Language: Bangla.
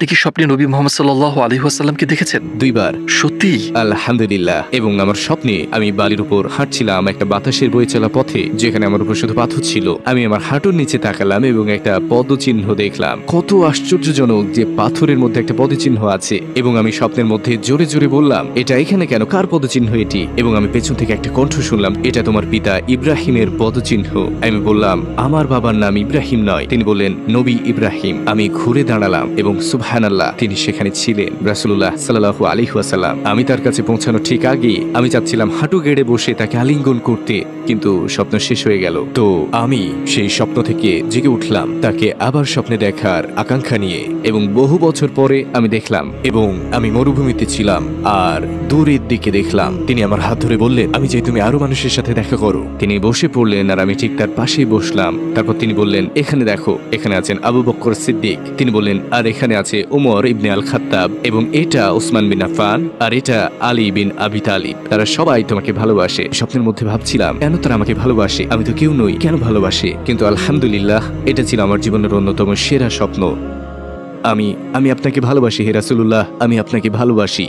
আপনি কি স্বপ্নে নবী মুহাম্মদ সাল্লাল্লাহু আলাইহি ওয়াসাল্লামকে দেখেছেন? 2 বার। সত্যি? আলহামদুলিল্লাহ। এবং আমার স্বপ্নে আমি বালির উপর হাঁটছিলাম একটা বাতাসের বয়ে চলা পথে, যেখানে আমার উপর শুধু পাথর ছিল। আমি আমার হাঁটুর নিচে তাকালাম এবং একটা পদচিহ্ন দেখলাম। কত আশ্চর্যজনক যে পাথরের মধ্যে একটা পদচিহ্ন আছে। এবং আমি স্বপ্নের মধ্যে জোরে জোরে বললাম, এটা এখানে কেন? কার পদচিহ্ন এটি? এবং আমি পেছন থেকে একটা কণ্ঠ শুনলাম, এটা তোমার পিতা ইব্রাহিমের পদচিহ্ন। আমি বললাম, আমার বাবার নাম ইব্রাহিম নয়। তিনি বললেন, নবী ইব্রাহিম। আমি ঘুরে দাঁড়ালাম এবং সুবহানাল্লাহ, তিনি সেখানে ছিলেন, রাসূলুল্লাহ সাল্লাল্লাহু আলাইহি ওয়াসাল্লাম। আমি তার কাছে পৌঁছানো ঠিক আগে আমি চাচ্ছিলাম হাঁটু গেড়ে বসে তাকে আলিঙ্গন করতে, কিন্তু স্বপ্ন শেষ হয়ে গেল। তো আমি সেই স্বপ্ন থেকে জেগে উঠলাম তাকে আবার স্বপ্নে দেখার আকাঙ্ক্ষা নিয়ে, এবং বহু বছর পরে আমি দেখলাম, এবং আমি মরুভূমিতে ছিলাম আর দূরের দিকে দেখলাম তিনি আমার হাত ধরে বললেন, আমি চাই তুমি আরো মানুষের সাথে দেখা করো। তিনি বসে পড়লেন আর আমি ঠিক তার পাশেই বসলাম। তারপর তিনি বললেন, এখানে দেখো, এখানে আছেন আবু বকর সিদ্দিক। তিনি বললেন, আর এখানে আছে উমর ইবনে আল খাত্তাব, এবং এটা ওসমান বিন আফফান, আর এটা আলী বিন আবি তালিব। তারা সবাই তোমাকে ভালোবাসে। স্বপ্নের মধ্যে ভাবছিলাম, কেন তারা আমাকে ভালোবাসে? আমি তো কেউ নই, কেন ভালোবাসে? কিন্তু আলহামদুলিল্লাহ, এটা ছিল আমার জীবনের অন্যতম সেরা স্বপ্ন। আমি আপনাকে ভালোবাসি হে রাসূলুল্লাহ, আমি আপনাকে ভালোবাসি।